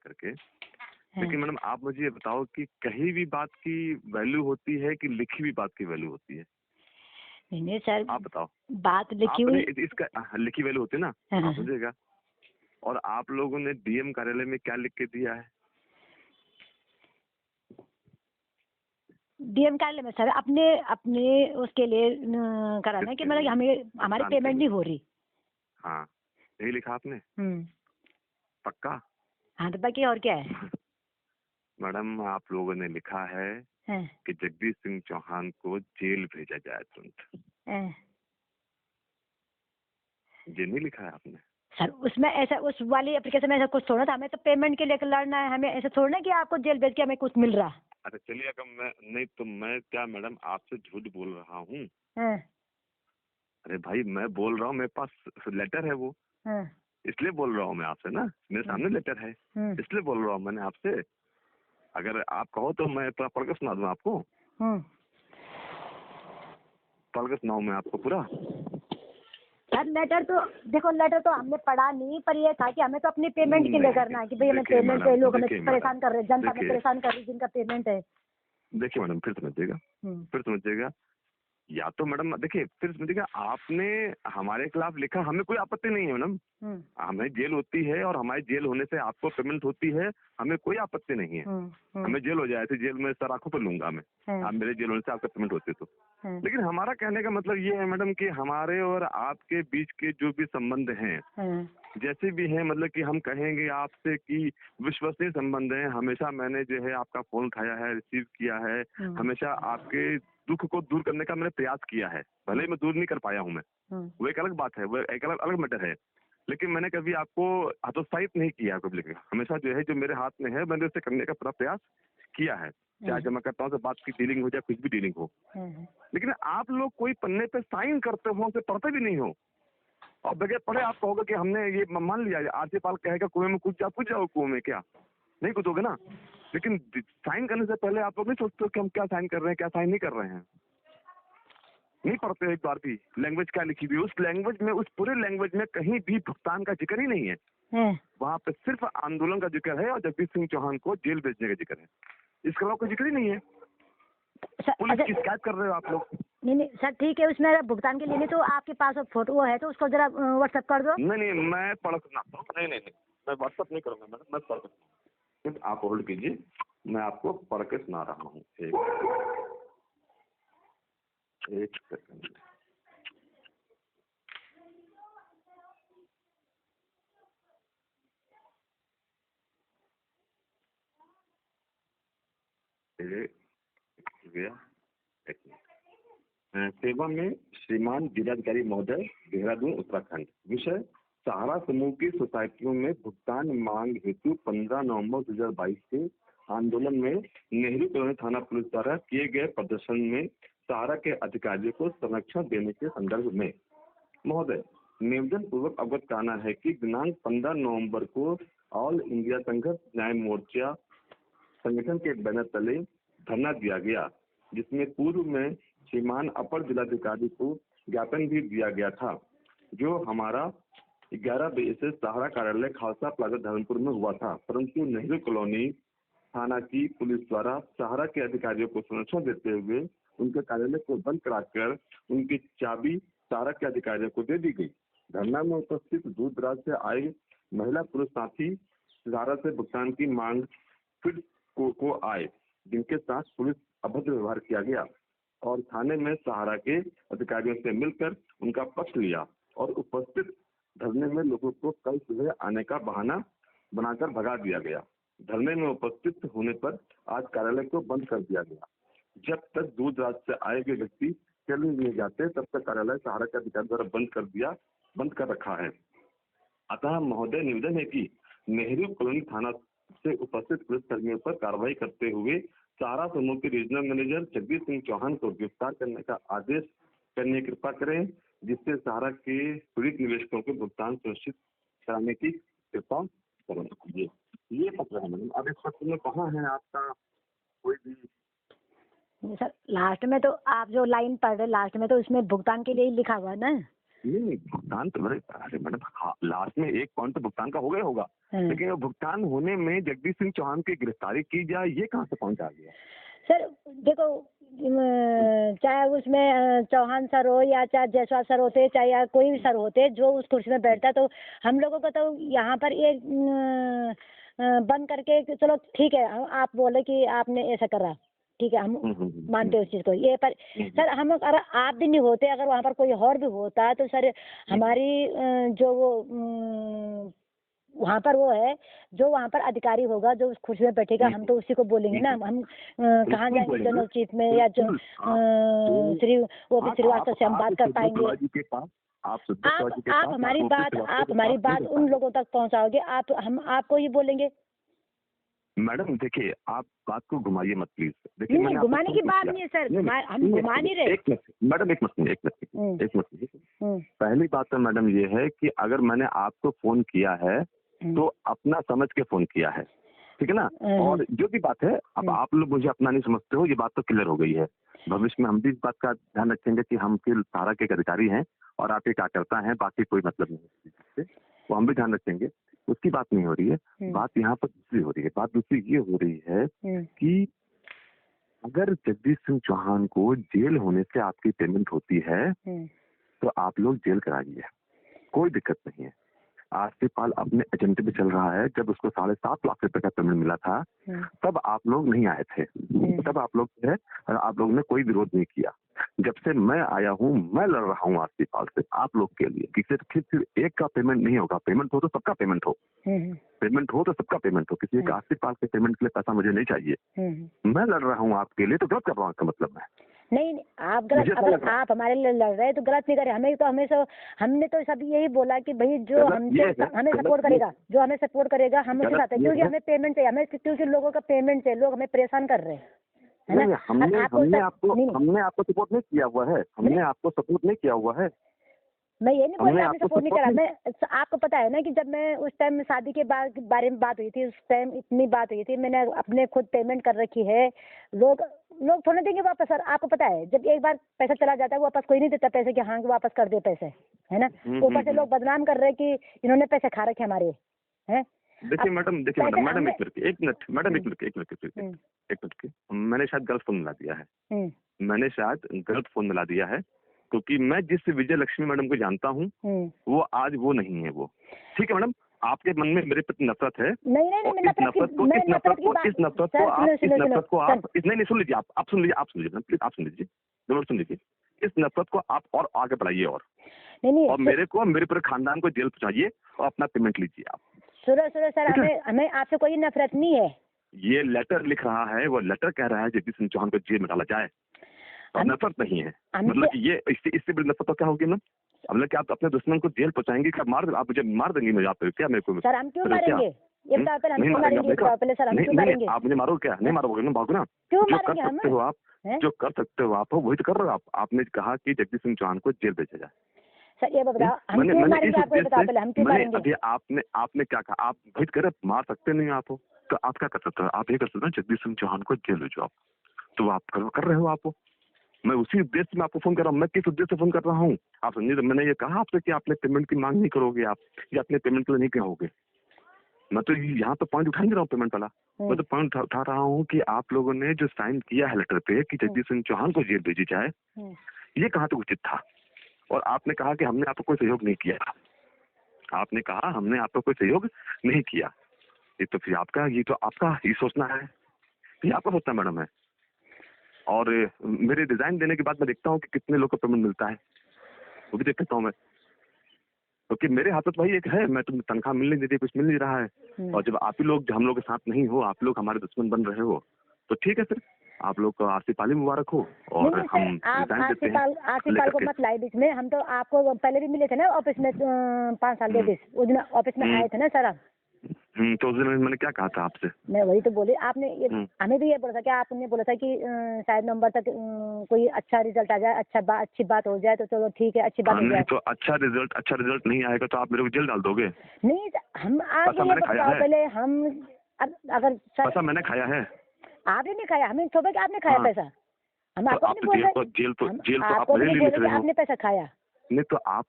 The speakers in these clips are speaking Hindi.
करके। लेकिन मैडम आप मुझे ये बताओ कि कही भी बात की वैल्यू होती है कि लिखी हुई बात की वैल्यू होती है? नहीं सर, आप बताओ। बात लिखी हुई इसका लिखी वैल्यू होती है ना, आप समझिएगा। और आप लोगों ने डीएम कार्यालय में क्या लिख के दिया है? डीएम कार्यालय में सर अपने अपने उसके लिए कराना है कि मतलब हमें हमारी पेमेंट नहीं हो रही। हाँ, यही लिखा आपने? पक्का? हाँ तो बाकी और क्या है? मैडम आप लोगों ने लिखा है कि जगदीश सिंह चौहान को जेल भेजा जाए तुरंत। ये नहीं लिखा है आपने? सर उसमें ऐसा उस वाली एप्लीकेशन में ऐसा कुछ थोड़ा था, हमें तो पेमेंट के लिए लड़ना है, हमें ऐसा थोड़ा कि आपको जेल भेज के हमें कुछ मिल रहा। अच्छा चलिए, अगर मैं नहीं तो मैं क्या मैडम आपसे झूठ बोल रहा हूँ? अरे भाई मैं बोल रहा हूँ, मेरे पास लेटर है वो, इसलिए बोल रहा हूँ मैं आपसे ना, मेरे सामने लेटर है इसलिए बोल रहा हूँ मैंने आपसे। अगर आप कहो तो मैं पूरा पढ़ के सुना दूँ आपको। पढ़ के सुनाऊँ मैं आपको पूरा? सर लेटर तो देखो, लेटर तो हमने पढ़ा नहीं, पर ये था कि हमें तो अपनी पेमेंट के लिए करना है कि भाई हमें पेमेंट है, लोग हमें परेशान कर रहे हैं, जनता हमें परेशान कर रही है जिनका पेमेंट है। देखिए मैडम फिर समझिएगा, या तो मैडम देखिए फिर समझिएगा, आपने हमारे खिलाफ लिखा, हमें कोई आपत्ति नहीं है मैडम। हमें जेल होती है और हमारी जेल होने से आपको पेमेंट होती है, हमें कोई आपत्ति नहीं है। हमें जेल हो जाए तो जेल में सर आंखों पर लूंगा मैं, आप मेरे जेल होने से आपका पेमेंट होती तो। लेकिन हमारा कहने का मतलब ये है मैडम कि हमारे और आपके बीच के जो भी संबंध हैं, जैसे भी हैं, मतलब कि हम कहेंगे आपसे कि विश्वसनीय संबंध है। हमेशा मैंने जो है आपका फोन उठाया है, रिसीव किया है, हमेशा आपके दुख को दूर करने का मैंने प्रयास किया है। भले ही मैं दूर नहीं कर पाया हूँ मैं, वो एक अलग बात है, वो एक अलग मैटर है। लेकिन मैंने कभी आपको हतोत्साहित नहीं किया कभी, लेकिन हमेशा जो है जो मेरे हाथ में है मैंने उसे करने का पूरा प्रयास किया है, चाहे जब मैं करता हूँ तो बात की डीलिंग हो, चाहे कुछ भी डीलिंग हो। लेकिन आप लोग कोई पन्ने पे साइन करते हो, उसे पढ़ते भी नहीं हो, और बगैर पढ़े आप कहोगे कि हमने ये मान लिया, आरती पाल कहेगा कुएं में कूद जाओ कुएं में, क्या नहीं कूदोगे ना? लेकिन साइन करने से पहले आप लोग नहीं सोचते हो कि हम क्या साइन कर रहे हैं, क्या साइन नहीं कर रहे हैं? नहीं पढ़ते एक बार भी लैंग्वेज क्या लिखी हुई, उस लैंग्वेज में, उस पूरे लैंग्वेज में कहीं भी भुगतान का जिक्र ही नहीं है। वहाँ पे सिर्फ आंदोलन का जिक्र है और जगदीश सिंह चौहान को जेल भेजने का जिक्र है, इसके अलावा कोई जिक्र ही नहीं है। पुलिस की शिकायत कर रहे हो आप लोग। नहीं सर ठीक है, उसमें भुगतान के लिए नहीं तो आपके पास फोटो है तो उसको जरा व्हाट्सएप कर दो। नहीं मैं पढ़ सुनाता हूँ। नहीं मैं व्हाट्सएप नहीं करूँगा मैडम, मैं पढ़ सकता हूँ। आप होल्ड कीजिए, मैं आपको पढ़ के सुना रहा हूँ। एक सेकंड। सेवा में श्रीमान जिलाधिकारी महोदय, देहरादून उत्तराखंड। विषय: सहारा समूह की सोसाइटियों में भुगतान मांग हेतु 15 नवंबर 2022 के आंदोलन में नेहरू कॉलोनी थाना पुलिस द्वारा किए गए प्रदर्शन में सहारा के अधिकारियों को संरक्षण देने के संदर्भ में महोदय, निवेदन पूर्वक अवगत कराना है कि दिनांक 15 नवंबर को ऑल इंडिया संघर्ष न्याय मोर्चा संगठन के बैनर तले धरना दिया गया, जिसमें पूर्व में श्रीमान अपर जिलाधिकारी को ज्ञापन भी दिया गया था, जो हमारा 11 बजे से सहारा कार्यालय खालसा प्लाजा धर्मपुर में हुआ था। परंतु नेहरू कॉलोनी थाना की पुलिस द्वारा सहारा के अधिकारियों को संरक्षण देते हुए उनके कार्यालय को बंद कराकर उनकी चाबी सहारा के अधिकारियों को दे दी गई। धरना में उपस्थित दूर दराज से आए महिला पुरुष साथी सहारा से भुगतान की मांग फिर को आए, जिनके साथ पुलिस अभद्र व्यवहार किया गया और थाने में सहारा के अधिकारियों से मिलकर उनका पक्ष लिया और उपस्थित धरने में लोगों को कल सुबह आने का बहाना बनाकर भगा दिया गया। धरने में उपस्थित होने पर आज कार्यालय को बंद कर दिया गया। जब तक दूर दराज से आए गए व्यक्ति चले नहीं जाते तब तक कार्यालय सहारा के अधिकारी द्वारा बंद कर रखा है। अतः महोदय, निवेदन है कि नेहरू कॉलोनी थाना से उपस्थित पुलिस कर्मियों पर कार्रवाई करते हुए सहारा समूह के रीजनल मैनेजर जगदीश सिंह चौहान को गिरफ्तार करने का आदेश करने की कृपा करें, जिससे सहारा के पीड़ित निवेशकों को भुगतान सुनिश्चित कराने की कृपा करें। ये पत्र है मैडम। अब इस पत्र में कहाँ है आपका कोई भी? सर लास्ट में तो आप जो लाइन पढ़ रहे लास्ट में तो उसमें भुगतान के लिए ही लिखा हुआ है ना। नहीं भुगतान तो अरे मैडम लास्ट में एक पॉइंट तो भुगतान का हो गया होगा, लेकिन भुगतान होने में जगदीश सिंह चौहान की गिरफ्तारी की जाए ये कहाँ से पहुंच आ गया? सर देखो चाहे उसमें चौहान सर हो या चाहे जायसवाल सर होते, चाहे या कोई भी सर होते, जो उस कुर्सी में बैठता, तो हम लोगों को तो यहाँ पर ये बंद करके चलो ठीक है, आप बोले कि आपने ऐसा करा, ठीक है, हम मानते हैं उस चीज को, ये पर सर हम अगर आप भी नहीं होते, अगर वहाँ पर कोई और भी होता तो सर हमारी जो वो वहाँ पर वो है, जो वहाँ पर अधिकारी होगा, जो उस कुर्सी में बैठेगा, हम तो उसी को बोलेंगे ना। हम कहाँ जाएंगे जनरल चीफ में या जो श्री वो भी श्रीवास्तव से हम बात कर पाएंगे? आप हमारी बात उन लोगों तक पहुँचाओगे, आप आपको ही बोलेंगे। मैडम देखिए, आप बात को घुमाइए मत प्लीज। देखिए नहीं, घुमाने की बात नहीं है सर, हम घुमा नहीं रहे। एक मिनट पहली बात तो मैडम ये है कि अगर मैंने आपको फोन किया है तो अपना समझ के फोन किया है, ठीक है ना। और जो भी बात है, अब आप लोग मुझे अपना नहीं समझते हो, ये बात तो क्लियर हो गई है। भविष्य में हम भी इस बात का ध्यान रखेंगे कि हम फिर सारा के अधिकारी हैं और आप ये क्या करता है, बाकी कोई मतलब नहीं है, वो हम भी ध्यान रखेंगे, उसकी बात नहीं हो रही है। बात यहाँ पर दूसरी हो रही है। बात दूसरी ये हो रही है कि अगर जगदीश सिंह चौहान को जेल होने से आपकी पेमेंट होती है तो आप लोग जेल कराइए, कोई दिक्कत नहीं है। आरसी पाल अपने एजेंडे पे चल रहा है। जब उसको 7.5 लाख रुपए का पेमेंट मिला था तब आप लोग नहीं आए थे, तब आप लोग ने कोई विरोध नहीं किया। जब से मैं आया हूँ मैं लड़ रहा हूँ आरसी पाल से आप लोग के लिए कि सिर्फ एक का पेमेंट नहीं होगा, पेमेंट हो तो सबका पेमेंट हो, पेमेंट हो तो सबका पेमेंट हो। किसी एक आरसी पाल के पेमेंट के लिए पैसा मुझे नहीं चाहिए। मैं लड़ रहा हूँ आपके लिए, तो गलत कर रहा हूँ इसका मतलब है। नहीं, आप गलत, अगर आप हमारे लिए लड़ रहे हैं तो गलत नहीं करे। हमें तो हमेशा हमने तो सब यही बोला कि भाई जो हमें सपोर्ट करेगा, जो हमें सपोर्ट करेगा हम उसके साथ है, क्योंकि हमें पेमेंट चाहिए, हमें क्योंकि लोगों का पेमेंट चाहिए, लोग हमें परेशान कर रहे हैं, है ना। हमने आपको सपोर्ट नहीं किया हुआ है, हमने आपको सपोर्ट नहीं किया हुआ है। मैं ये नहीं बोल रहा आपने सपोर्ट नहीं करा। मैं आपको पता है ना कि जब मैं उस टाइम शादी के बारे में बात हुई थी, उस टाइम इतनी बात हुई थी, मैंने अपने खुद पेमेंट कर रखी है। लोग थोड़ा देंगे वापस सर, आपको पता है जब एक बार पैसा चला जाता है वापस कोई नहीं देता पैसे कि हाँ वापस कर दे पैसे, है ना। ऊपर से लोग बदनाम कर रहे हैं कि इन्होंने पैसे खा रखे हमारे, हैं। देखिए मैडम एक मिनट मैंने शायद गलत फोन मिला दिया है, क्योंकि मैं जिस विजय लक्ष्मी मैडम को जानता हूँ वो आज वो नहीं है वो, ठीक है मैडम। आपके मन में मेरे प्रति नफरत है। सुन लीजिए इस नफरत को आप और आगे बढ़ाइए और मेरे पूरे खानदान को जेल पहुंचाइए और अपना पेमेंट लीजिए आप। सुनो सर, हमें आपसे कोई नफरत नहीं है। ये लेटर लिख रहा है, वो लेटर कह रहा है जगदीश सिंह चौहान को जेल में डाला जाए, और नफरत नहीं है। मतलब ये इससे बड़ी नफरत तो क्या होगी ना। मतलब कि आप अपने दुश्मन को जेल पहुंचाएंगे, क्या आप मुझे मार देंगे मुझे आप क्या मेरे को? सर हम क्यों मारेंगे? ये बताओ पहले, आप मुझे मारोगे क्या? नहीं मारोगे ना, भागो ना। जो कर सकते हो आप वही तो कर रहे हो आप। आपने कहा कि जगदीश सिंह चौहान को जेल भेजा जाए। सर ये बताओ हम क्यों मारेंगे आपको? बताओ पहले हम क्यों मारेंगे? अभी आपने क्या कहा? आप भाई करे मार सकते नहीं आप, तो आप क्या कर सकते हो? आप ये कर सकते हो जगदीश सिंह चौहान को जेल भेजो आप, तो आप कर रहे हो आप। मैं उसी उद्देश्य में आपको फोन कर रहा हूँ। मैं किस उद्देश्य से फोन कर रहा हूँ आप समझिए। मैंने ये कहा आपसे कि आपने पेमेंट की मांग नहीं करोगे आप, या अपने पेमेंट के लिए नहीं कहोगे। मैं तो यहाँ तो पॉइंट उठा नहीं रहा हूँ पेमेंट वाला, मैं तो पॉइंट उठा रहा हूँ कि आप लोगों ने जो साइन किया है लेटर पे कि जगदीश सिंह चौहान को जेल भेजी जाए, ये कहाँ तक उचित था? और आपने कहा कि हमने आपको कोई सहयोग नहीं किया। आपने कहा हमने आपको कोई सहयोग नहीं किया। ये तो फिर आपका ही सोचना है, ये आपका सोचना मैडम है। और मेरे डिजाइन देने के बाद मैं देखता हूँ कि कितने लोग को पेमेंट मिलता है, वो भी देख लेता हूँ मैं, क्योंकि मेरे हाथ में तो भाई एक है, मैं तुम्हें तनख्वाह मिल नहीं देती, कुछ मिल नहीं रहा है। और जब आप ही लोग हम लोग के साथ नहीं हो, आप लोग हमारे दुश्मन बन रहे हो, तो ठीक है फिर आप लोग को आरसी पाल मुबारक हो। और हम आरसी पाल को मत लाए बीच में। हम तो आपको पहले भी मिले थे ना ऑफिस में 5 साल के बीच, उस दिन ऑफिस में आए थे ना सर। तो उस दिन मैंने क्या कहा था आपसे? मैं वही तो बोली, आपने हमें भी ये बोला था कि आपने बोला था कि शायद नवंबर तक कोई अच्छा रिजल्ट आ जाए, अच्छी बात हो जाए तो चलो ठीक है, अच्छी बात हो जाए। तो अच्छा रिजल्ट नहीं आएगा तो आप मेरे को जेल डाल दोगे? नहीं, हम पहले हम अगर पैसा मैंने खाया है, आपने नहीं खाया, हमें सोचा कि आपने खाया पैसा। हम आपको नहीं बोल रहे, जेल तो आप मेरे लिए लिख रहे हो। आपने पैसा खाया। नहीं तो आप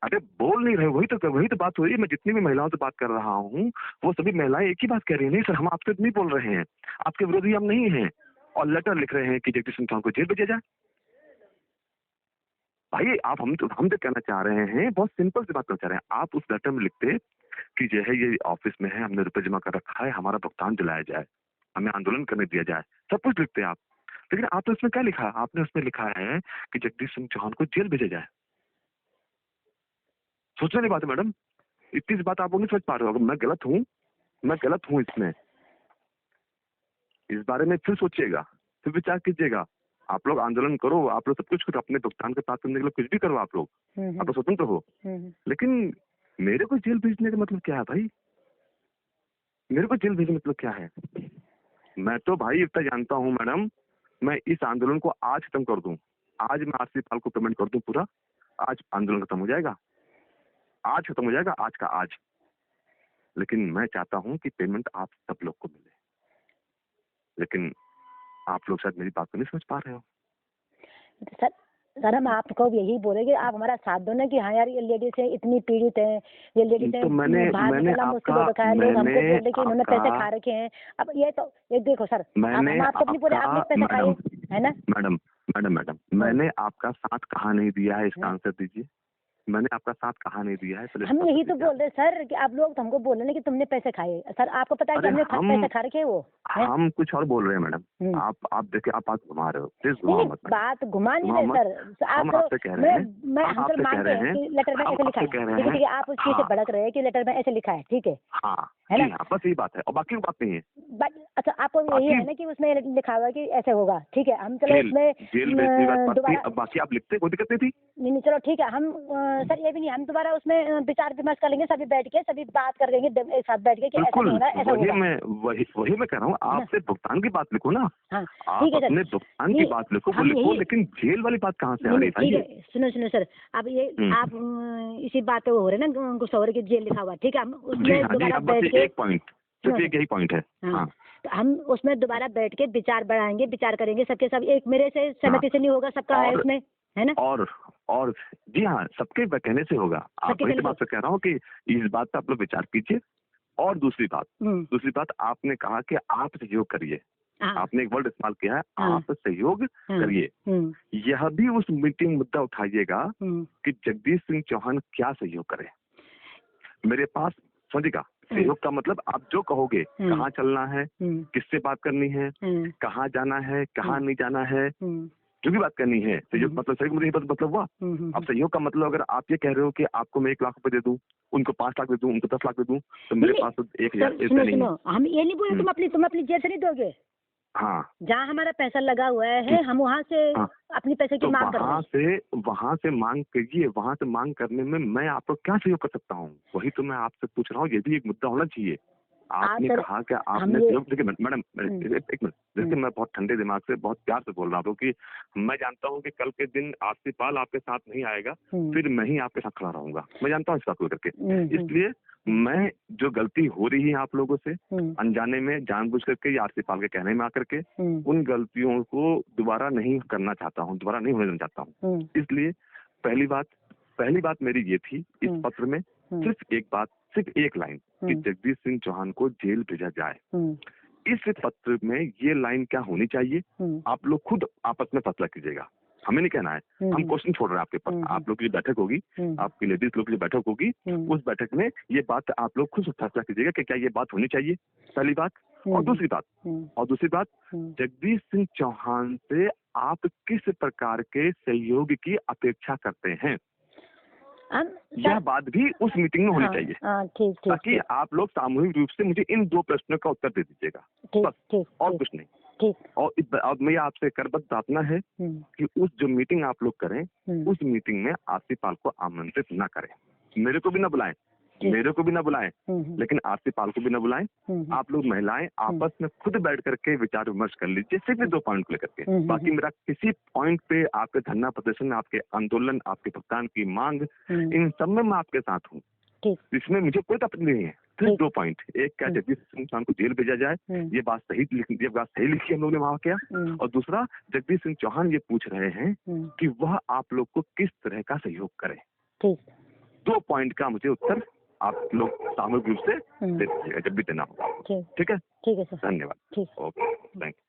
अरे बोल नहीं रहे, वही तो बात हो रही है। मैं जितनी भी महिलाओं से बात कर रहा हूँ वो सभी महिलाएं एक ही बात कह रही है, नहीं सर हम आपसे नहीं बोल रहे हैं, आपके विरोधी हम नहीं हैं, और लेटर लिख रहे हैं कि जगदीश सिंह चौहान को जेल भेजा जाए। भाई आप हम तो कहना चाह रहे हैं, बहुत सिंपल सी बात करना चाह रहे हैं, आप उस लेटर में लिखते कि जो है ये ऑफिस में है, हमने रुपए जमा कर रखा है, हमारा भुगतान दिलाया जाए, हमें आंदोलन करने दिया जाए, सब कुछ लिखते हैं आप। लेकिन आपने उसमें क्या लिखा? आपने उसमें लिखा है कि जगदीश सिंह चौहान को जेल भेजा जाए। सोचने वाली बात है मैडम, इतनी सी बात आप लोग नहीं समझ पा रहे हो। अगर मैं गलत हूँ इसमें, इस बारे में फिर सोचिएगा, फिर विचार कीजिएगा। आप लोग आंदोलन करो, आप लोग सब कुछ करो, अपने भुगतान के प्राप्त करने के लिए कुछ भी करो, आप लोग स्वतंत्र हो। लेकिन मेरे को जेल भेजने का मतलब क्या है भाई? मेरे को जेल भेजने का मतलब क्या है? मैं तो भाई इतना जानता हूँ मैडम, मैं इस आंदोलन को आज खत्म कर दूं, आज मैं आरसी पाल को पेमेंट कर दूं पूरा, आज आंदोलन खत्म हो जाएगा, आज खत्म हो जाएगा, आज का आज। लेकिन मैं चाहता हूं कि पेमेंट आप सब लोग को मिले, लेकिन आप लोग शायद मेरी बात को नहीं समझ पा रहे हो। सर हम आपको यही बोलेंगे, आप हमारा साथ दो ना कि हाँ यार ये लेडीज है इतनी पीड़ित है, ये लेडीज तो मैंने मुश्किल हो रखा है, लोग हमको बोल रहे कि इन्होंने पैसे खा रखे हैं। अब ये तो ये देखो सर, हम आपको नहीं बोले आपने पैसे खाए है ना। मैडम मैंने आपका साथ कहाँ नहीं दिया है, इसका आंसर दीजिए। मैंने आपका साथ कहाँ नहीं दिया है? हम यही तो बोल रहे सर कि आप लोग हमको बोल रहे हैं कि तुमने पैसे खाए। सर आपको पता है कि हमने पैसे खा रखे वो। हम कुछ और बोल रहे हैं मैडम, आप देखिए, आप बात घुमा रहे हो, प्लीज घुमा मत। बात घुमा नहीं रहे सर, हम आपसे कह रहे हैं, हम तो मान रहे हैं कि लेटर में ऐसे लिखा है, ठीक है, आप उस चीज से भड़क रहे हैं कि लेटर में ऐसे लिखा है, ठीक है, है ना, बस यही बात है और बाकी बात नहीं है। अच्छा आपको यही है ना कि उसमें लिखा हुआ कि ऐसे होगा, ठीक है, हम चलो उसमें जेल भेजने बाकी आप लिखते, कोई दिक्कत नहीं थी। नहीं चलो ठीक है, हम सर ये भी नहीं, हम दोबारा उसमें विचार विमर्श कर लेंगे, सभी बैठ के सभी बात कर लेंगे एक साथ बैठ के कि ऐसा होगा, ऐसा होगा। वही मैं कह रहा हूँ, आपसे भुगतान की बात लिखो ना। हाँ ठीक है, अपने भुगतान की बात लिखो, वो लिखो, लेकिन जेल वाली बात कहाँ से आ रही है? ठीक है, सुनो सर, अब ये आप इसी बात हो रहे ना गुस्सा हो रहे कि जेल लिखा हुआ, ठीक है, हम उसमें दोबारा बैठ के एक पॉइंट, सिर्फ एक यही पॉइंट है। हाँ तो हम उसमें दोबारा बैठ के विचार बढ़ाएंगे, विचार करेंगे सबके सब, एक मेरे से सहमति से नहीं होगा, सबका है उसमें, है ना। और जी हाँ, सबके कहने से होगा। आप वही बात से कह रहा हूँ कि इस बात पे आप लोग विचार कीजिए। और दूसरी बात आपने कहा कि आप सहयोग करिए, आपने एक वर्ड इस्तेमाल किया है, आप सहयोग करिए। यह भी उस मीटिंग मुद्दा उठाइएगा कि जगदीश सिंह चौहान क्या सहयोग करे। मेरे पास समझिएगा, सहयोग का मतलब आप जो कहोगे, कहाँ चलना है, किससे बात करनी है, कहाँ जाना है, कहाँ नहीं जाना है, जो भी बात करनी है, सहयोग मतलब सहयोग मतलब हुआ। अब सहयोग का मतलब अगर आप ये कह रहे हो कि आपको मैं 1 लाख रुपए दे दूं, उनको 5 लाख दे दूं, उनको 10 लाख दे दूं, तो मेरे पास तो 1000 नहीं है। हम ये नहीं बोले तुम अपनी जेब से नहीं दोगे। हाँ, जहाँ हमारा पैसा लगा हुआ है हम वहाँ से अपनी पैसे की मांग करें। वहाँ से मांग करिए, वहाँ से मांग करने में मैं आपको क्या सहयोग कर सकता हूँ, वही तो मैं आपसे पूछ रहा हूँ। ये भी एक मुद्दा होना चाहिए। आपने कहा कि आपने सहयोग, देखिए मैडम एक मिनट, देखिए मैं बहुत ठंडे दिमाग से, बहुत प्यार से बोल रहा हूँ, क्योंकि मैं जानता हूँ कि कल के दिन आरसी पाल आपके साथ नहीं आएगा, फिर मैं ही आपके साथ खड़ा रहूंगा, मैं जानता हूँ इस बात को करके। इसलिए मैं जो गलती हो रही है आप लोगों से अनजाने में, जानबूझ करके या आरसी पाल के कहने में आकर के, उन गलतियों को दोबारा नहीं करना चाहता हूँ, दोबारा नहीं होने देना चाहता हूँ। इसलिए पहली बात मेरी ये थी इस पत्र में, सिर्फ एक लाइन कि जगदीश सिंह चौहान को जेल भेजा जाए। इस पत्र में ये लाइन क्या होनी चाहिए, आप लोग खुद आपस में फैसला कीजिएगा, हमें नहीं कहना है। हम क्वेश्चन छोड़ रहे हैं आपके पास। आप लोग की जो बैठक होगी, आपकी लेडीज लोग की जो बैठक होगी, उस बैठक में ये बात आप लोग खुद फैसला कीजिएगा कि क्या ये बात होनी चाहिए, पहली बात। और दूसरी बात जगदीश सिंह चौहान से आप किस प्रकार के सहयोग की अपेक्षा करते हैं, यह बात भी उस मीटिंग में होनी चाहिए। ताकि आप लोग सामूहिक रूप से मुझे इन 2 प्रश्नों का उत्तर दे दीजिएगा, बस, और कुछ नहीं। और मैं आपसे करबद्ध प्रार्थना है कि उस जो मीटिंग आप लोग करें, उस मीटिंग में आरसी पाल को आमंत्रित ना करें, मेरे को भी ना बुलाएं, लेकिन आरसी पाल को भी ना बुलाएं। आप लोग महिलाएं आपस में खुद बैठ करके विचार विमर्श कर लीजिए, सिर्फ 2 पॉइंट को लेकर के। बाकी मेरा किसी पॉइंट पे आपके धरना प्रदर्शन, आपके आंदोलन, आपके भुगतान की मांग, इन सब में मैं आपके साथ हूँ। ठीक। इसमें मुझे कोई आपत्ति नहीं है। फिर ठीक। 2 पॉइंट, एक क्या जगदीश सिंह चौहान को जेल भेजा जाए, ये बात सही लिखी हम लोग ने वहाँ क्या, और दूसरा जगदीश सिंह चौहान ये पूछ रहे हैं कि वह आप लोग को किस तरह का सहयोग करे। ठीक। 2 पॉइंट का मुझे उत्तर आप लोग सामूहिक रूप से दे दीजिएगा जब भी देना होगा। ठीक है। ठीक है सर। धन्यवाद। ठीक। Okay, thank you.